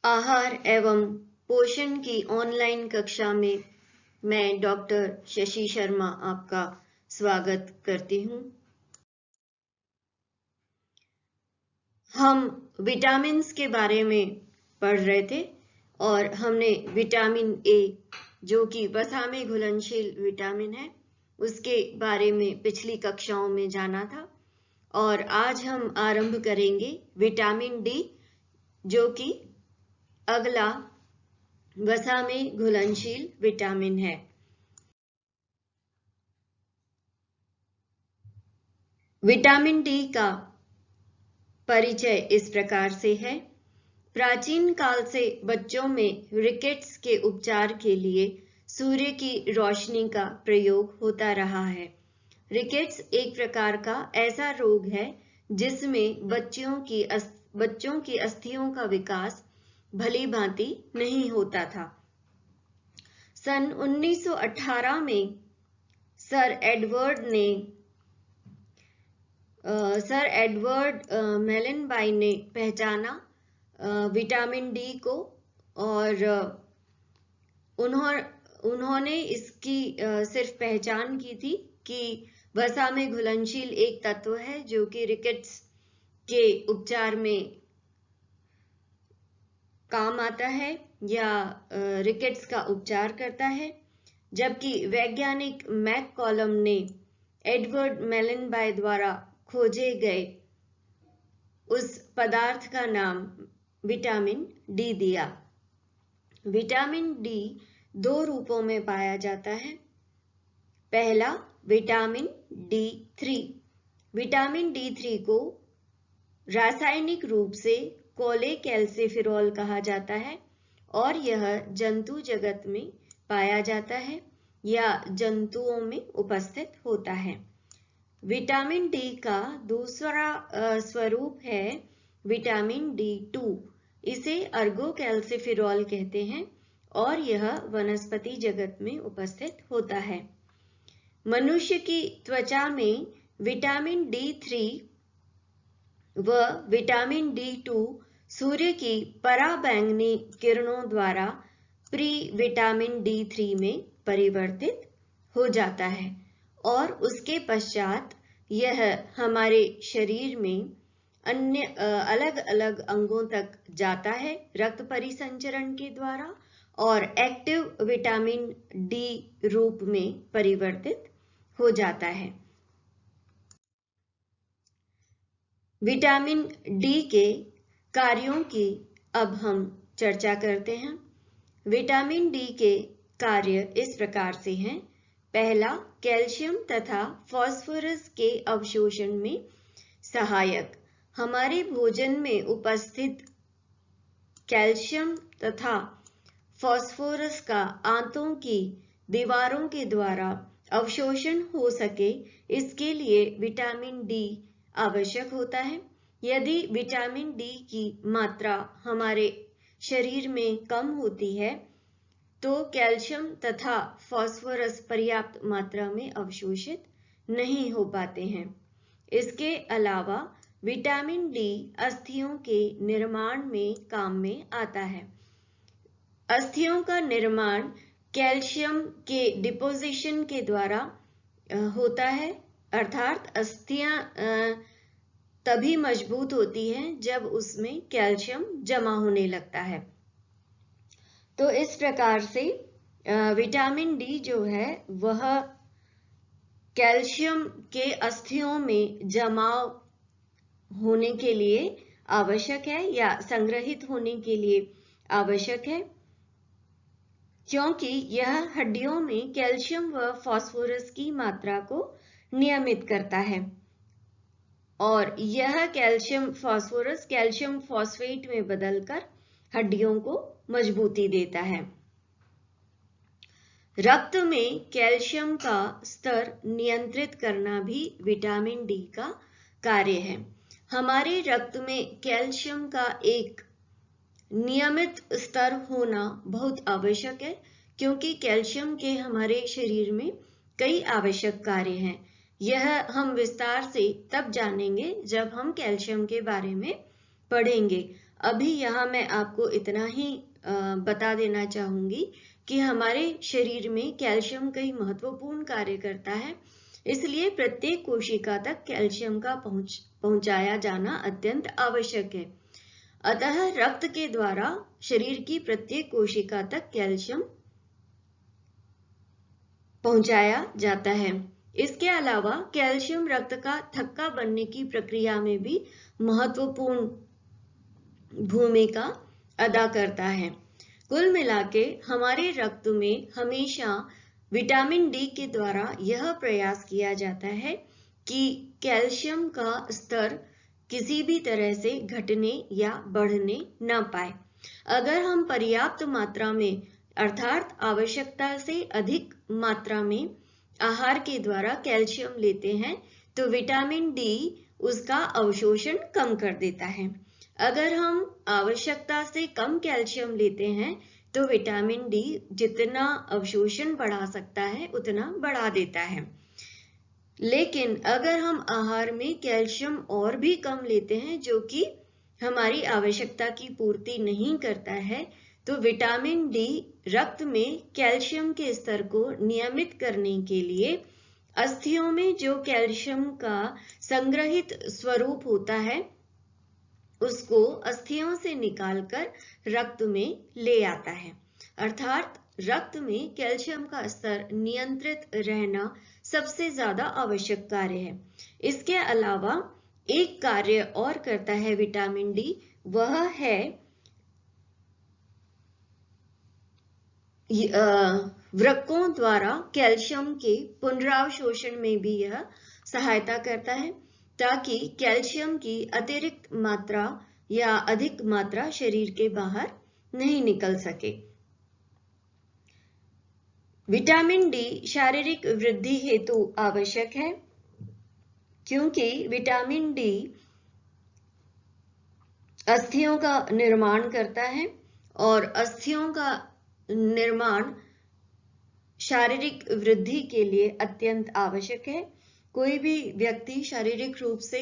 आहार एवं पोषण की ऑनलाइन कक्षा में मैं डॉक्टर शशि शर्मा आपका स्वागत करती हूँ। हम विटामिन्स के बारे में पढ़ रहे थे और हमने विटामिन ए, जो कि वसा में घुलनशील विटामिन है, उसके बारे में पिछली कक्षाओं में जाना था। और आज हम आरंभ करेंगे विटामिन डी, जो कि अगला वसा में घुलनशील विटामिन है। विटामिन डी का परिचय इस प्रकार से है। प्राचीन काल से बच्चों में रिकेट्स के उपचार के लिए सूर्य की रोशनी का प्रयोग होता रहा है। रिकेट्स एक प्रकार का ऐसा रोग है जिसमें बच्चों की अस्थियों का विकास भली भांति नहीं होता था। सन 1918 में सर एडवर्ड मेलेनबाई ने पहचाना विटामिन डी को, और उन्होंने इसकी सिर्फ पहचान की थी कि वसा में घुलनशील एक तत्व है जो कि रिकेट्स के उपचार में काम आता है या रिकेट्स का उपचार करता है, जबकि वैज्ञानिक मैककॉलम ने एडवर्ड मेलेनबाई द्वारा खोजे गए उस पदार्थ का नाम विटामिन डी दिया। विटामिन डी दो रूपों में पाया जाता है। पहला, विटामिन डी3। विटामिन डी3 को रासायनिक रूप से कोलेकैल्सिफेरॉल कहा जाता है और यह जंतु जगत में पाया जाता है या जंतुओं में उपस्थित होता है। विटामिन डी का दूसरा स्वरूप है विटामिन डी2। इसे अर्गोकैल्सिफेरॉल कहते हैं और यह वनस्पति जगत में उपस्थित होता है। मनुष्य की त्वचा में विटामिन डी3 व विटामिन डी2 सूर्य की पराबैंगनी किरणों द्वारा प्री विटामिन डी3 में परिवर्तित हो जाता है और उसके पश्चात यह हमारे शरीर में अन्य अलग अलग अंगों तक जाता है रक्त परिसंचरण के द्वारा और एक्टिव विटामिन डी रूप में परिवर्तित हो जाता है। विटामिन डी के कार्यों की अब हम चर्चा करते हैं। विटामिन डी के कार्य इस प्रकार से हैं। पहला, कैल्शियम तथा फास्फोरस के अवशोषण में सहायक। हमारे भोजन में उपस्थित कैल्शियम तथा फास्फोरस का आंतों की दीवारों के द्वारा अवशोषण हो सके, इसके लिए विटामिन डी आवश्यक होता है। यदि विटामिन डी की मात्रा हमारे शरीर में कम होती है तो कैल्शियम तथा फास्फोरस पर्याप्त मात्रा में अवशोषित नहीं हो पाते हैं। इसके अलावा विटामिन डी अस्थियों के निर्माण में काम में आता है। अस्थियों का निर्माण कैल्शियम के डिपोजिशन के द्वारा होता है, अर्थात अस्थियां तभी मजबूत होती हैं जब उसमें कैल्शियम जमा होने लगता है। तो इस प्रकार से विटामिन डी जो है वह कैल्शियम के अस्थियों में जमाव होने के लिए आवश्यक है या संग्रहित होने के लिए आवश्यक है, क्योंकि यह हड्डियों में कैल्शियम व फास्फोरस की मात्रा को नियमित करता है और यह कैल्शियम फास्फोरस कैल्शियम फॉस्फेट में बदलकर हड्डियों को मजबूती देता है। रक्त में कैल्शियम का स्तर नियंत्रित करना भी विटामिन डी का कार्य है। हमारे रक्त में कैल्शियम का एक नियमित स्तर होना बहुत आवश्यक है, क्योंकि कैल्शियम के हमारे शरीर में कई आवश्यक कार्य हैं। यह हम विस्तार से तब जानेंगे जब हम कैल्शियम के बारे में पढ़ेंगे। अभी यहाँ मैं आपको इतना ही बता देना चाहूंगी कि हमारे शरीर में कैल्शियम कई महत्वपूर्ण कार्य करता है, इसलिए प्रत्येक कोशिका तक कैल्शियम का पहुंचाया जाना अत्यंत आवश्यक है। अतः रक्त के द्वारा शरीर की प्रत्येक कोशिका तक कैल्शियम पहुंचाया जाता है। इसके अलावा कैल्शियम रक्त का थक्का बनने की प्रक्रिया में भी महत्वपूर्ण भूमिका अदा करता है। कुल मिलाके हमारे रक्त में हमेशा विटामिन डी के द्वारा यह प्रयास किया जाता है कि कैल्शियम का स्तर किसी भी तरह से घटने या बढ़ने न पाए। अगर हम पर्याप्त मात्रा में अर्थात आवश्यकता से अधिक मात्रा में आहार के द्वारा कैल्शियम लेते हैं तो विटामिन डी उसका अवशोषण कम कर देता है। अगर हम आवश्यकता से कम कैल्शियम लेते हैं तो विटामिन डी जितना अवशोषण बढ़ा सकता है उतना बढ़ा देता है। लेकिन अगर हम आहार में कैल्शियम और भी कम लेते हैं जो कि हमारी आवश्यकता की पूर्ति नहीं करता है तो विटामिन डी रक्त में कैल्शियम के स्तर को नियमित करने के लिए अस्थियों में जो कैल्शियम का संग्रहित स्वरूप होता है उसको अस्थियों से निकालकर रक्त में ले आता है। अर्थात रक्त में कैल्शियम का स्तर नियंत्रित रहना सबसे ज्यादा आवश्यक कार्य है। इसके अलावा एक कार्य और करता है विटामिन डी, वह है वृक्कों द्वारा कैल्शियम के पुनरावशोषण में भी यह सहायता करता है ताकि कैल्शियम की अतिरिक्त मात्रा या अधिक मात्रा शरीर के बाहर नहीं निकल सके। विटामिन डी शारीरिक वृद्धि हेतु आवश्यक है क्योंकि विटामिन डी अस्थियों का निर्माण करता है और अस्थियों का निर्माण शारीरिक वृद्धि के लिए अत्यंत आवश्यक है। कोई भी व्यक्ति शारीरिक रूप से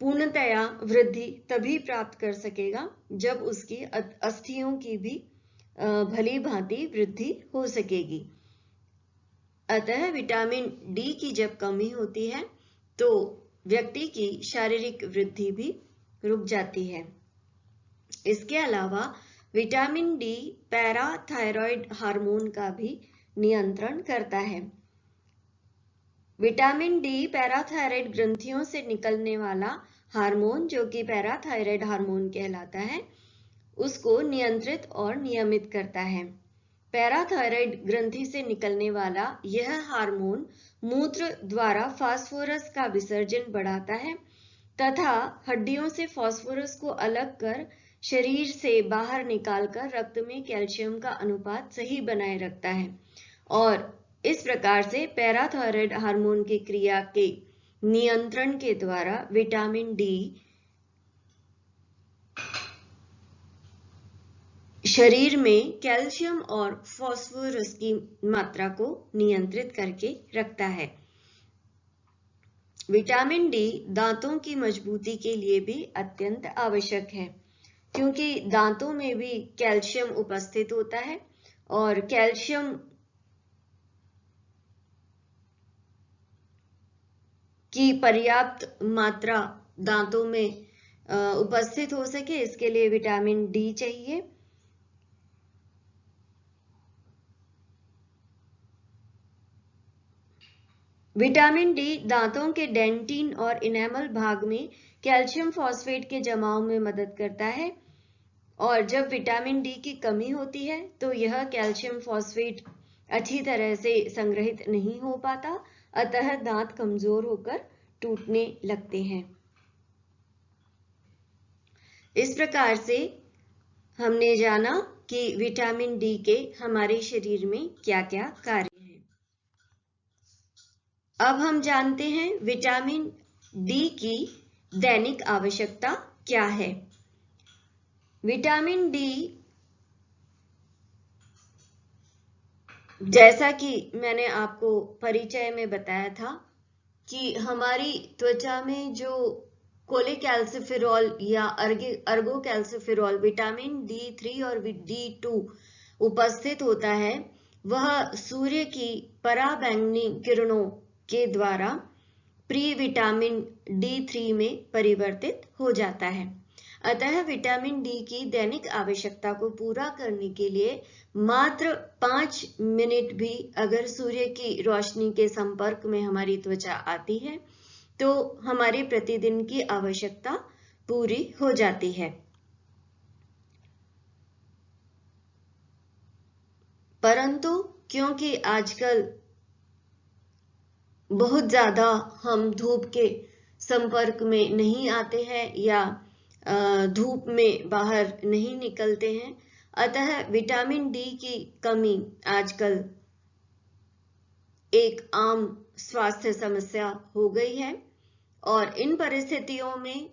पूर्णतया वृद्धि तभी प्राप्त कर सकेगा जब उसकी अस्थियों की भी भली भांति वृद्धि हो सकेगी। अतः विटामिन डी की जब कमी होती है तो व्यक्ति की शारीरिक वृद्धि भी रुक जाती है। इसके अलावा विटामिन डी पैराथायरॉयड हार्मोन का भी नियंत्रण करता है। विटामिन डी पैराथायरॉयड ग्रंथियों से निकलने वाला हार्मोन जो कि पैराथायरॉयड हार्मोन कहलाता है उसको नियंत्रित और नियमित करता है। पैराथायरॉयड ग्रंथि से निकलने वाला यह हार्मोन मूत्र द्वारा फास्फोरस का विसर्जन बढ़ाता है तथा हड्डियों से फास्फोरस को अलग कर शरीर से बाहर निकालकर रक्त में कैल्शियम का अनुपात सही बनाए रखता है और इस प्रकार से पैराथायरॉयड हार्मोन की क्रिया के नियंत्रण के द्वारा विटामिन डी शरीर में कैल्शियम और फास्फोरस की मात्रा को नियंत्रित करके रखता है। विटामिन डी दांतों की मजबूती के लिए भी अत्यंत आवश्यक है क्योंकि दांतों में भी कैल्शियम उपस्थित होता है और कैल्शियम की पर्याप्त मात्रा दांतों में उपस्थित हो सके इसके लिए विटामिन डी चाहिए। विटामिन डी दांतों के डेंटिन और इनेमल भाग में कैल्शियम फॉस्फेट के जमाव में मदद करता है और जब विटामिन डी की कमी होती है तो यह कैल्शियम फॉस्फेट अच्छी तरह से संग्रहित नहीं हो पाता, अतः दांत कमजोर होकर टूटने लगते हैं। इस प्रकार से हमने जाना कि विटामिन डी के हमारे शरीर में क्या क्या कार्य हैं। अब हम जानते हैं विटामिन डी की दैनिक आवश्यकता क्या है। विटामिन डी जैसा कि मैंने आपको परिचय में बताया था कि हमारी त्वचा में जो कोलेकैल्सिफेरॉल या अर्गोकैल्सिफेरॉल, विटामिन D3 और D2 उपस्थित होता है, वह सूर्य की पराबैंगनी किरणों के द्वारा प्री विटामिन D3 में परिवर्तित हो जाता है। अतः विटामिन डी की दैनिक आवश्यकता को पूरा करने के लिए मात्र 5 मिनट भी अगर सूर्य की रोशनी के संपर्क में हमारी त्वचा आती है तो हमारी प्रतिदिन की आवश्यकता पूरी हो जाती है। परंतु क्योंकि आजकल बहुत ज्यादा हम धूप के संपर्क में नहीं आते हैं या धूप में बाहर नहीं निकलते हैं, अतः विटामिन डी की कमी आजकल एक आम स्वास्थ्य समस्या हो गई है। और इन परिस्थितियों में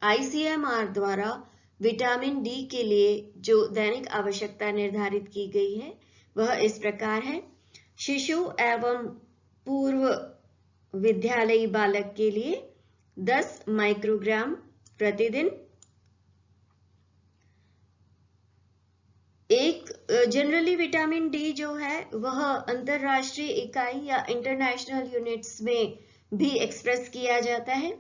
ICMR द्वारा विटामिन डी के लिए जो दैनिक आवश्यकता निर्धारित की गई है वह इस प्रकार है। शिशु एवं पूर्व विद्यालयी बालक के लिए 10 माइक्रोग्राम प्रतिदिन। एक जनरली विटामिन डी जो है वह अंतरराष्ट्रीय इकाई या इंटरनेशनल यूनिट्स में भी एक्सप्रेस किया जाता है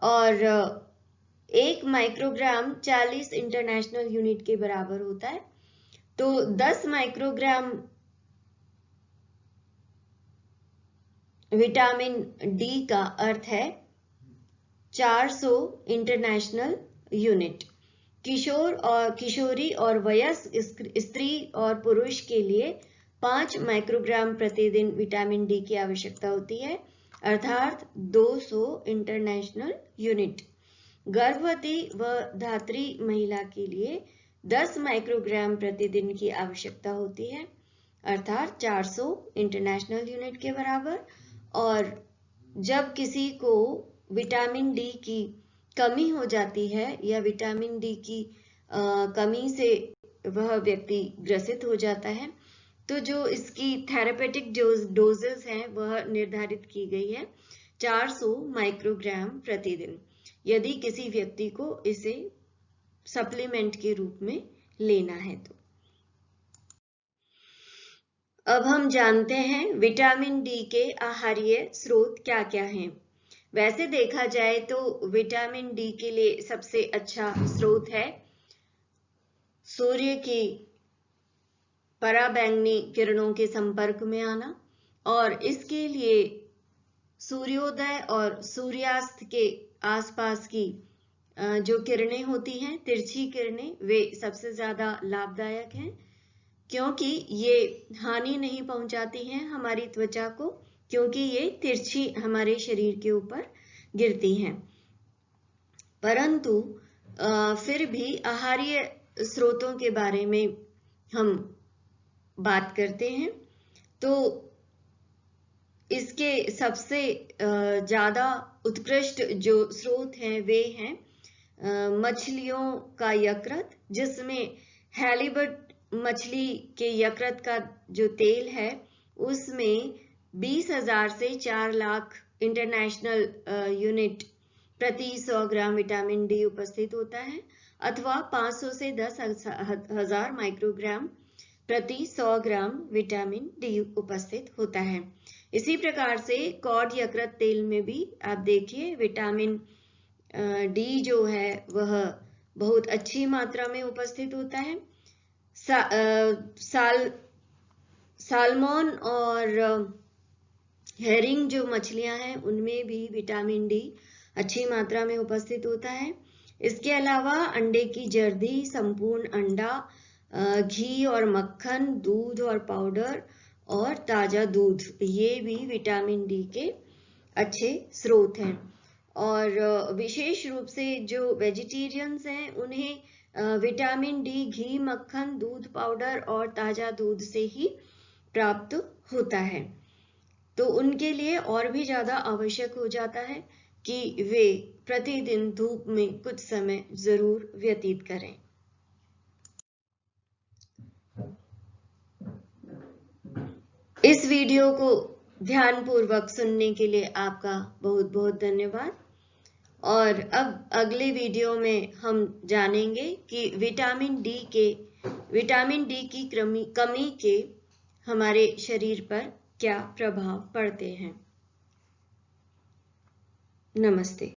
और 1 माइक्रोग्राम 40 इंटरनेशनल यूनिट के बराबर होता है। तो 10 माइक्रोग्राम विटामिन डी का अर्थ है 400 इंटरनेशनल यूनिट। किशोर और किशोरी और वयस्क स्त्री और पुरुष के लिए 5 माइक्रोग्राम प्रतिदिन विटामिन डी की आवश्यकता होती है, अर्थात 200 इंटरनेशनल यूनिट। गर्भवती व धात्री महिला के लिए 10 माइक्रोग्राम प्रतिदिन की आवश्यकता होती है, अर्थात 400 इंटरनेशनल यूनिट के बराबर। और जब किसी को विटामिन डी की कमी हो जाती है या विटामिन डी की कमी से वह व्यक्ति ग्रसित हो जाता है तो जो इसकी थेरेपेटिक डोजेस हैं वह निर्धारित की गई है 400 माइक्रोग्राम प्रतिदिन, यदि किसी व्यक्ति को इसे सप्लीमेंट के रूप में लेना है तो। अब हम जानते हैं विटामिन डी के आहारीय स्रोत क्या क्या हैं। वैसे देखा जाए तो विटामिन डी के लिए सबसे अच्छा स्रोत है सूर्य की पराबैंगनी किरणों के संपर्क में आना, और इसके लिए सूर्योदय और सूर्यास्त के आसपास की जो किरणें होती हैं, तिरछी किरणें, वे सबसे ज्यादा लाभदायक हैं क्योंकि ये हानि नहीं पहुंचाती हैं हमारी त्वचा को, क्योंकि ये तिरछी हमारे शरीर के ऊपर गिरती हैं। परंतु फिर भी आहारीय स्रोतों के बारे में हम बात करते हैं तो इसके सबसे ज्यादा उत्कृष्ट जो स्रोत हैं वे हैं मछलियों का यकृत, जिसमें हैलीबट मछली के यकृत का जो तेल है उसमें 20,000 से 4 लाख इंटरनेशनल यूनिट प्रति 100 ग्राम विटामिन डी उपस्थित होता है, अथवा 500 से 10,000 माइक्रोग्राम प्रति 100 ग्राम विटामिन डी उपस्थित होता है। इसी प्रकार से कॉड यकृत तेल में भी आप देखिए विटामिन डी जो है वह बहुत अच्छी मात्रा में उपस्थित होता है। सालमोन और हेरिंग जो मछलियां हैं उनमें भी विटामिन डी अच्छी मात्रा में उपस्थित होता है। इसके अलावा अंडे की जर्दी, संपूर्ण अंडा, घी और मक्खन, दूध और पाउडर और ताजा दूध, ये भी विटामिन डी के अच्छे स्रोत हैं। और विशेष रूप से जो वेजिटेरियंस हैं उन्हें विटामिन डी घी, मक्खन, दूध पाउडर और ताजा दूध से ही प्राप्त होता है, तो उनके लिए और भी ज्यादा आवश्यक हो जाता है कि वे प्रतिदिन धूप में कुछ समय जरूर व्यतीत करें। इस वीडियो को ध्यानपूर्वक सुनने के लिए आपका बहुत बहुत धन्यवाद। और अब अगले वीडियो में हम जानेंगे कि विटामिन डी की कमी के हमारे शरीर पर क्या प्रभाव पड़ते हैं। नमस्ते।